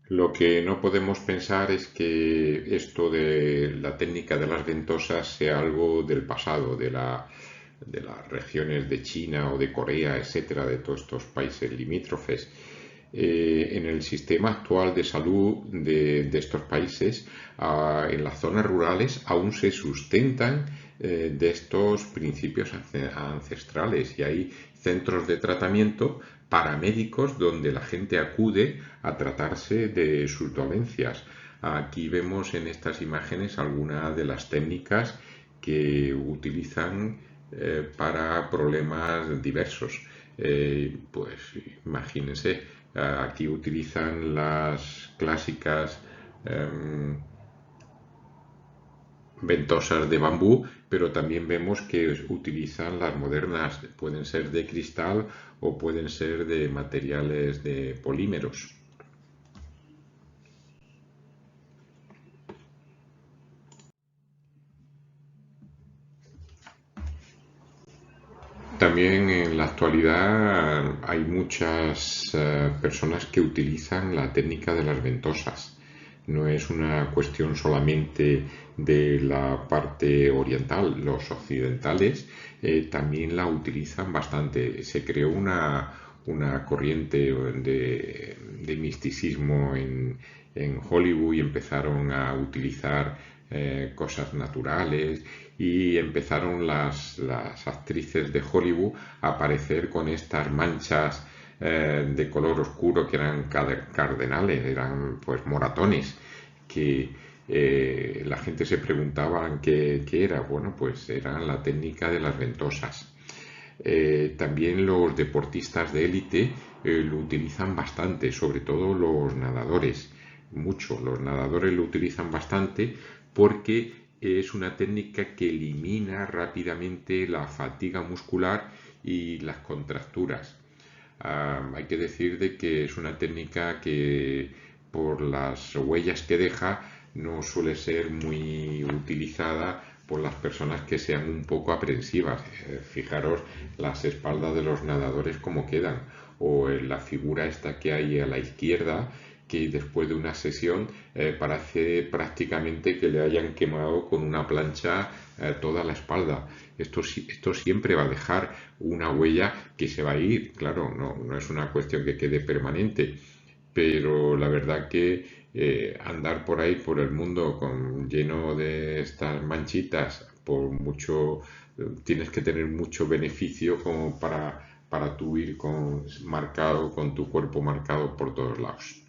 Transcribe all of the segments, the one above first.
Lo que no podemos pensar es que esto de la técnica de las ventosas sea algo del pasado, de las regiones de China o de Corea, etcétera, de todos estos países limítrofes. En el sistema actual de salud de estos países, en las zonas rurales, aún se sustentan de estos principios ancestrales y hay centros de tratamiento para médicos donde la gente acude a tratarse de sus dolencias. Aquí vemos en estas imágenes algunas de las técnicas que utilizan para problemas diversos. Pues imagínense, aquí utilizan las clásicas eh, ventosas de bambú, pero también vemos que utilizan las modernas, pueden ser de cristal o pueden ser de materiales de polímeros. También en la actualidad hay muchas personas que utilizan la técnica de las ventosas. No es una cuestión solamente de la parte oriental, los occidentales también la utilizan bastante. Se creó una corriente de misticismo en Hollywood y empezaron a utilizar cosas naturales y empezaron las actrices de Hollywood a aparecer con estas manchas de color oscuro que eran cardenales, eran pues moratones, que la gente se preguntaba qué era. Bueno, pues era la técnica de las ventosas. También los deportistas de élite lo utilizan bastante, sobre todo los nadadores. Mucho, los nadadores lo utilizan bastante porque es una técnica que elimina rápidamente la fatiga muscular y las contracturas. Hay que decir de que es una técnica que por las huellas que deja no suele ser muy utilizada por las personas que sean un poco aprensivas. Fijaros las espaldas de los nadadores como quedan, o en la figura esta que hay a la izquierda, que después de una sesión parece prácticamente que le hayan quemado con una plancha toda la espalda. Esto siempre va a dejar una huella que se va a ir, claro, no es una cuestión que quede permanente, pero la verdad que andar por ahí, por el mundo, lleno de estas manchitas, por mucho, tienes que tener mucho beneficio como para tú ir marcado, con tu cuerpo marcado por todos lados.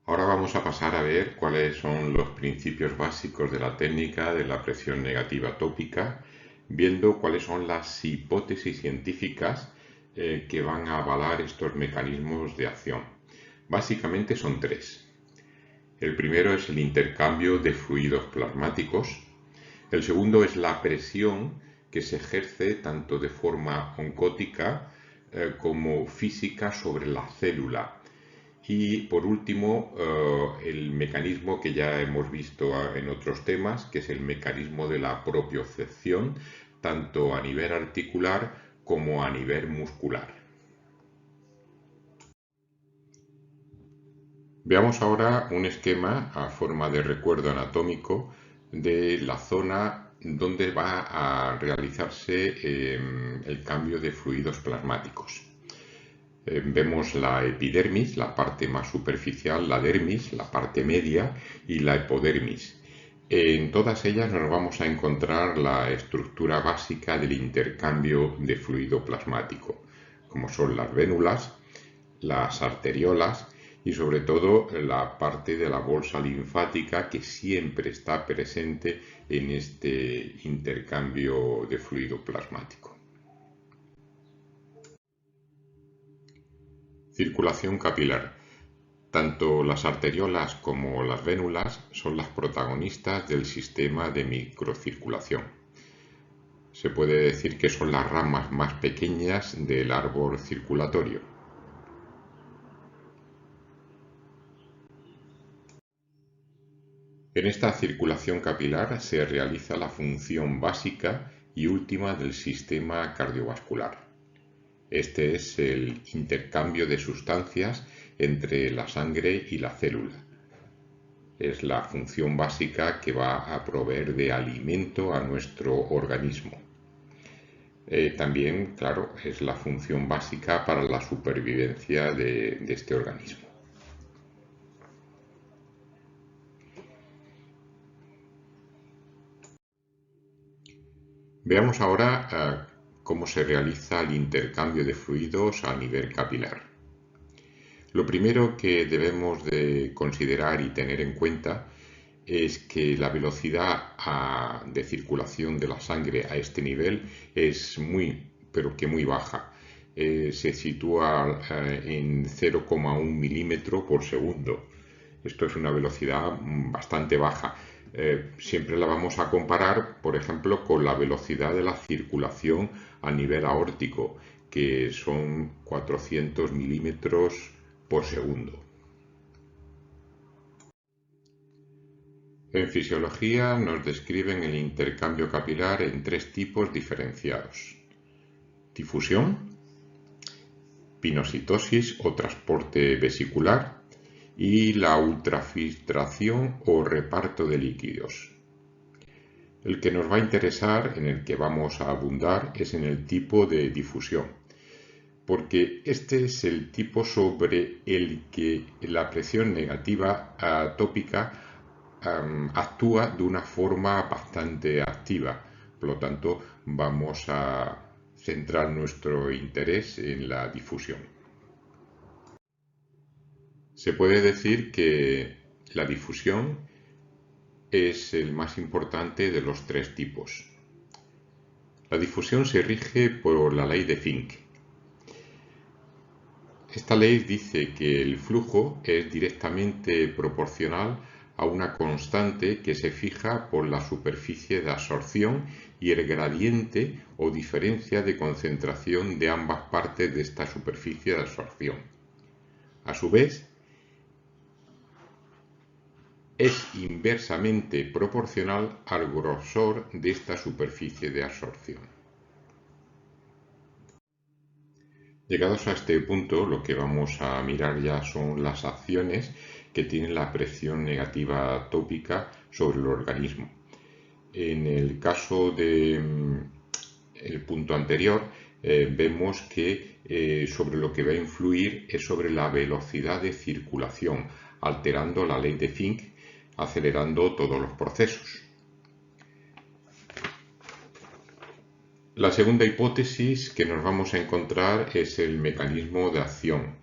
Ahora vamos a pasar a ver cuáles son los principios básicos de la técnica de la presión negativa tópica, viendo cuáles son las hipótesis científicas que van a avalar estos mecanismos de acción. Básicamente son tres. El primero es el intercambio de fluidos plasmáticos. El segundo es la presión que se ejerce tanto de forma oncótica como física sobre la célula. Y por último, el mecanismo que ya hemos visto en otros temas, que es el mecanismo de la propiocepción, tanto a nivel articular como a nivel muscular. Veamos ahora un esquema a forma de recuerdo anatómico de la zona donde va a realizarse el cambio de fluidos plasmáticos. Vemos la epidermis, la parte más superficial, la dermis, la parte media y la hipodermis. En todas ellas nos vamos a encontrar la estructura básica del intercambio de fluido plasmático, como son las vénulas, las arteriolas y sobre todo la parte de la bolsa linfática que siempre está presente en este intercambio de fluido plasmático. Circulación capilar. Tanto las arteriolas como las vénulas son las protagonistas del sistema de microcirculación. Se puede decir que son las ramas más pequeñas del árbol circulatorio. En esta circulación capilar se realiza la función básica y última del sistema cardiovascular. Este es el intercambio de sustancias entre la sangre y la célula. Es la función básica que va a proveer de alimento a nuestro organismo. También, claro, es la función básica para la supervivencia de este organismo. Veamos ahora cómo se realiza el intercambio de fluidos a nivel capilar. Lo primero que debemos de considerar y tener en cuenta es que la velocidad de circulación de la sangre a este nivel es pero que muy baja. Se sitúa en 0,1 milímetro por segundo. Esto es una velocidad bastante baja. Siempre la vamos a comparar, por ejemplo, con la velocidad de la circulación a nivel aórtico, que son 400 milímetros por segundo. En fisiología nos describen el intercambio capilar en tres tipos diferenciados: difusión, pinocitosis o transporte vesicular y la ultrafiltración o reparto de líquidos. El que nos va a interesar, en el que vamos a abundar, es en el tipo de difusión, porque este es el tipo sobre el que la presión negativa tópica actúa de una forma bastante activa. Por lo tanto, vamos a centrar nuestro interés en la difusión. Se puede decir que la difusión es el más importante de los tres tipos. La difusión se rige por la ley de Fincke. Esta ley dice que el flujo es directamente proporcional a una constante que se fija por la superficie de absorción y el gradiente o diferencia de concentración de ambas partes de esta superficie de absorción. A su vez, es inversamente proporcional al grosor de esta superficie de absorción. Llegados a este punto, lo que vamos a mirar ya son las acciones que tiene la presión negativa tópica sobre el organismo. En el caso del punto anterior, vemos que sobre lo que va a influir es sobre la velocidad de circulación, alterando la ley de Fincke, acelerando todos los procesos. La segunda hipótesis que nos vamos a encontrar es el mecanismo de acción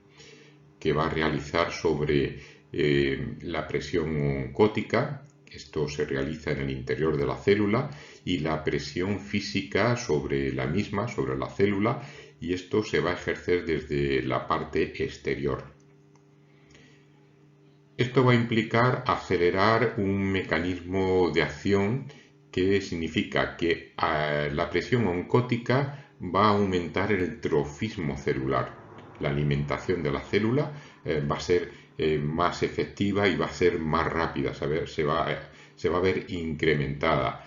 que va a realizar sobre la presión oncótica. Esto se realiza en el interior de la célula, y la presión física sobre la misma, sobre la célula, y esto se va a ejercer desde la parte exterior. Esto va a implicar acelerar un mecanismo de acción que significa que la presión oncótica va a aumentar el trofismo celular. La alimentación de la célula va a ser más efectiva y va a ser más rápida, se va a ver incrementada.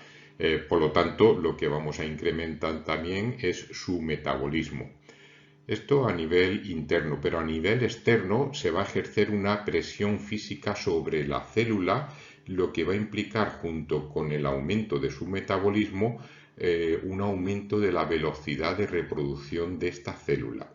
Por lo tanto, lo que vamos a incrementar también es su metabolismo. Esto a nivel interno, pero a nivel externo se va a ejercer una presión física sobre la célula, lo que va a implicar, junto con el aumento de su metabolismo, un aumento de la velocidad de reproducción de esta célula.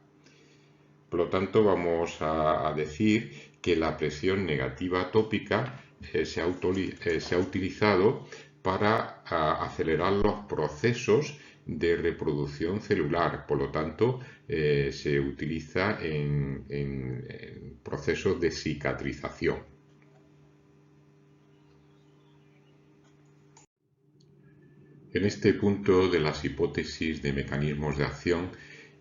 Por lo tanto, vamos a decir que la presión negativa tópica se ha utilizado para acelerar los procesos de reproducción celular. Por lo tanto, se utiliza en procesos de cicatrización. En este punto de las hipótesis de mecanismos de acción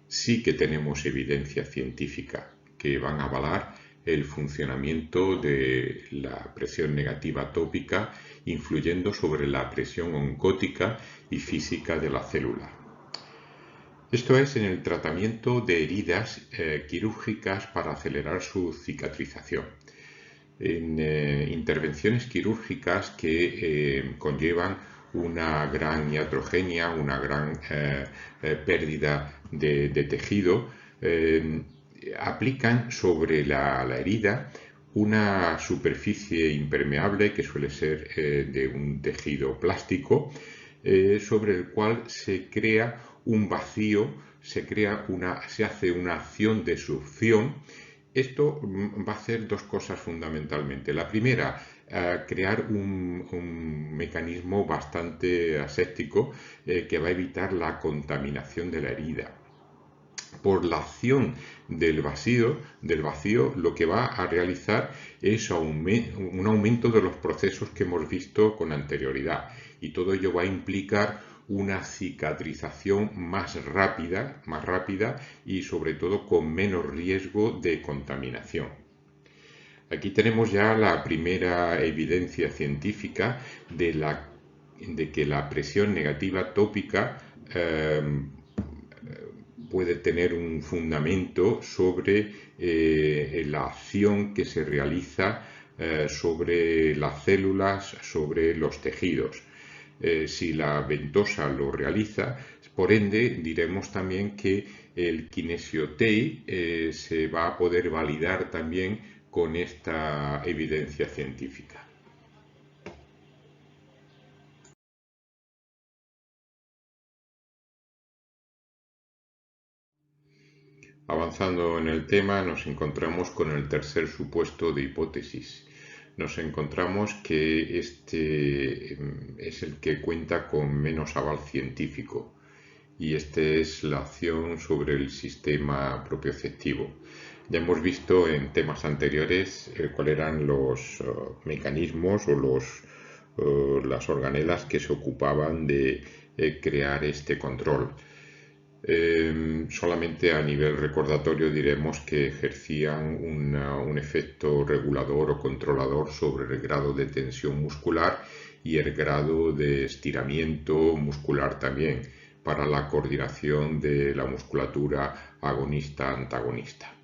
sí que tenemos evidencia científica que van a avalar el funcionamiento de la presión negativa tópica, influyendo sobre la presión oncótica y física de la célula. Esto es en el tratamiento de heridas quirúrgicas para acelerar su cicatrización. En intervenciones quirúrgicas que conllevan una gran iatrogenia, una gran pérdida de tejido, aplican sobre la herida una superficie impermeable que suele ser de un tejido plástico, sobre el cual se crea un vacío, se hace una acción de succión. Esto va a hacer dos cosas fundamentalmente. La primera, crear un mecanismo bastante aséptico que va a evitar la contaminación de la herida. Por la acción del vacío, lo que va a realizar es un aumento de los procesos que hemos visto con anterioridad, y todo ello va a implicar una cicatrización más rápida y sobre todo con menos riesgo de contaminación. Aquí tenemos ya la primera evidencia científica de que la presión negativa tópica puede tener un fundamento sobre la acción que se realiza sobre las células, sobre los tejidos. Si la ventosa lo realiza, por ende diremos también que el Kinesio-TEI se va a poder validar también con esta evidencia científica. Avanzando en el tema, nos encontramos con el tercer supuesto de hipótesis. Nos encontramos que este es el que cuenta con menos aval científico, y este es la acción sobre el sistema propioceptivo. Ya hemos visto en temas anteriores cuáles eran los mecanismos o las organelas que se ocupaban de crear este control. Solamente a nivel recordatorio diremos que ejercían un efecto regulador o controlador sobre el grado de tensión muscular y el grado de estiramiento muscular también, para la coordinación de la musculatura agonista-antagonista.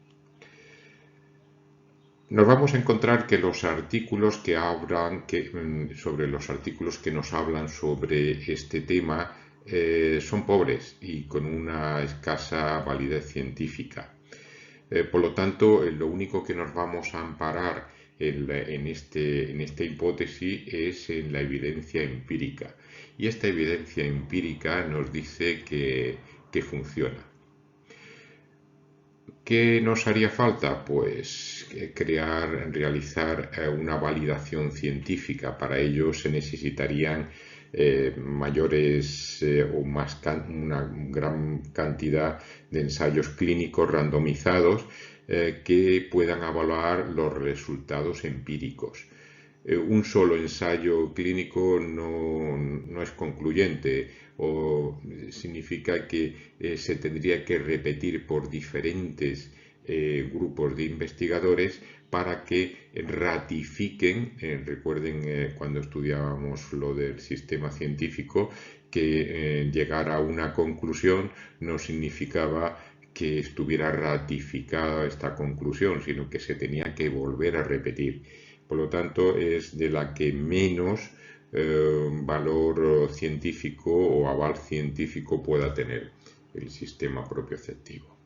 Nos vamos a encontrar que los artículos sobre los artículos que nos hablan sobre este tema son pobres y con una escasa validez científica. Por lo tanto, lo único que nos vamos a amparar en esta hipótesis es en la evidencia empírica. Y esta evidencia empírica nos dice que funciona. ¿Qué nos haría falta? Pues realizar una validación científica. Para ello se necesitarían una gran cantidad de ensayos clínicos randomizados que puedan evaluar los resultados empíricos. Un solo ensayo clínico no es concluyente, o significa que se tendría que repetir por diferentes grupos de investigadores para que ratifiquen. Recuerden cuando estudiábamos lo del sistema científico, que llegar a una conclusión no significaba que estuviera ratificada esta conclusión, sino que se tenía que volver a repetir. Por lo tanto, es de la que menos valor científico o aval científico pueda tener el sistema propioceptivo.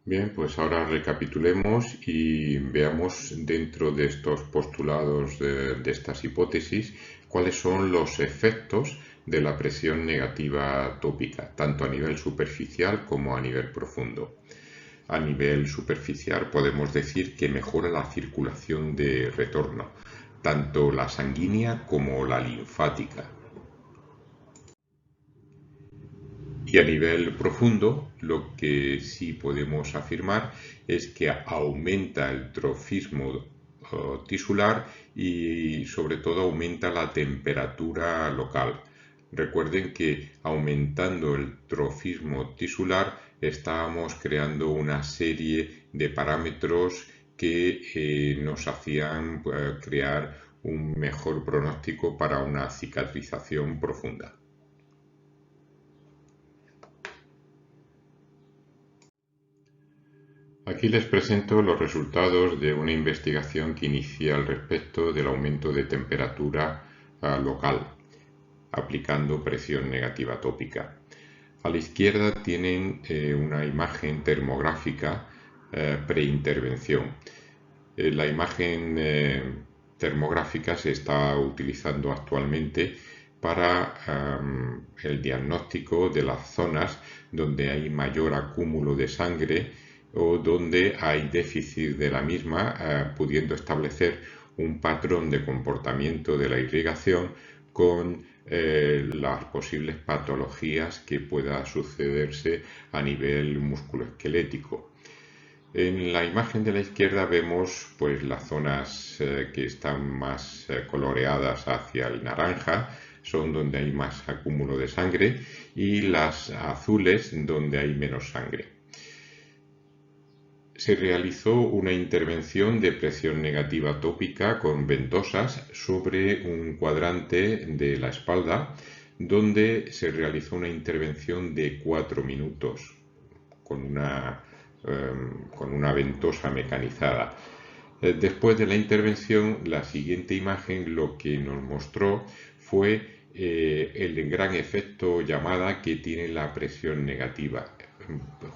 Bien, pues ahora recapitulemos y veamos, dentro de estos postulados de estas hipótesis, cuáles son los efectos de la presión negativa tópica, tanto a nivel superficial como a nivel profundo. A nivel superficial podemos decir que mejora la circulación de retorno, tanto la sanguínea como la linfática. Y a nivel profundo, lo que sí podemos afirmar es que aumenta el trofismo tisular y sobre todo aumenta la temperatura local. Recuerden que aumentando el trofismo tisular estábamos creando una serie de parámetros que nos hacían crear un mejor pronóstico para una cicatrización profunda. Aquí les presento los resultados de una investigación que inicié al respecto del aumento de temperatura local, aplicando presión negativa tópica. A la izquierda tienen una imagen termográfica preintervención. La imagen termográfica se está utilizando actualmente para el diagnóstico de las zonas donde hay mayor acúmulo de sangre o donde hay déficit de la misma, pudiendo establecer un patrón de comportamiento de la irrigación con las posibles patologías que pueda sucederse a nivel musculoesquelético. En la imagen de la izquierda vemos pues las zonas que están más coloreadas hacia el naranja, son donde hay más acúmulo de sangre, y las azules donde hay menos sangre. Se realizó una intervención de presión negativa tópica con ventosas sobre un cuadrante de la espalda, donde se realizó una intervención de 4 minutos con una ventosa mecanizada. Después de la intervención, la siguiente imagen lo que nos mostró fue el gran efecto llamada que tiene la presión negativa,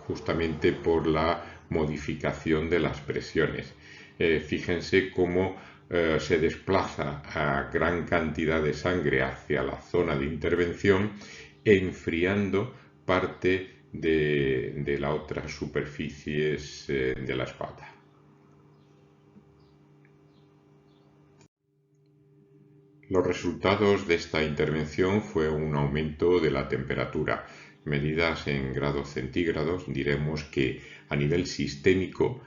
justamente por la modificación de las presiones. Fíjense cómo se desplaza a gran cantidad de sangre hacia la zona de intervención, enfriando parte de las otras superficies de la espalda. Los resultados de esta intervención fue un aumento de la temperatura. Medidas en grados centígrados, diremos que a nivel sistémico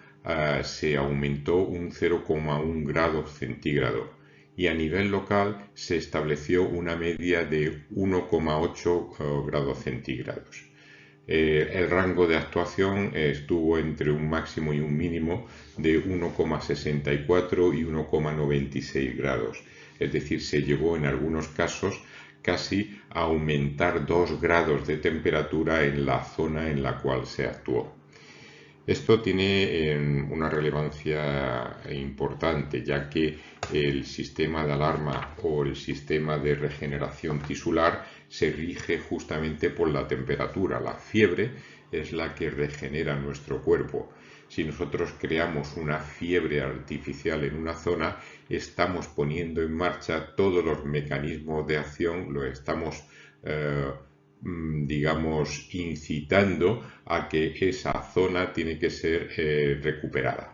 se aumentó un 0,1 grados centígrados y a nivel local se estableció una media de 1,8 grados centígrados. El rango de actuación estuvo entre un máximo y un mínimo de 1,64 y 1,96 grados. Es decir, se llegó en algunos casos casi a aumentar 2 grados de temperatura en la zona en la cual se actuó. Esto tiene una relevancia importante, ya que el sistema de alarma o el sistema de regeneración tisular se rige justamente por la temperatura. La fiebre es la que regenera nuestro cuerpo. Si nosotros creamos una fiebre artificial en una zona, estamos poniendo en marcha todos los mecanismos de acción, lo estamos digamos, incitando a que esa zona tiene que ser recuperada.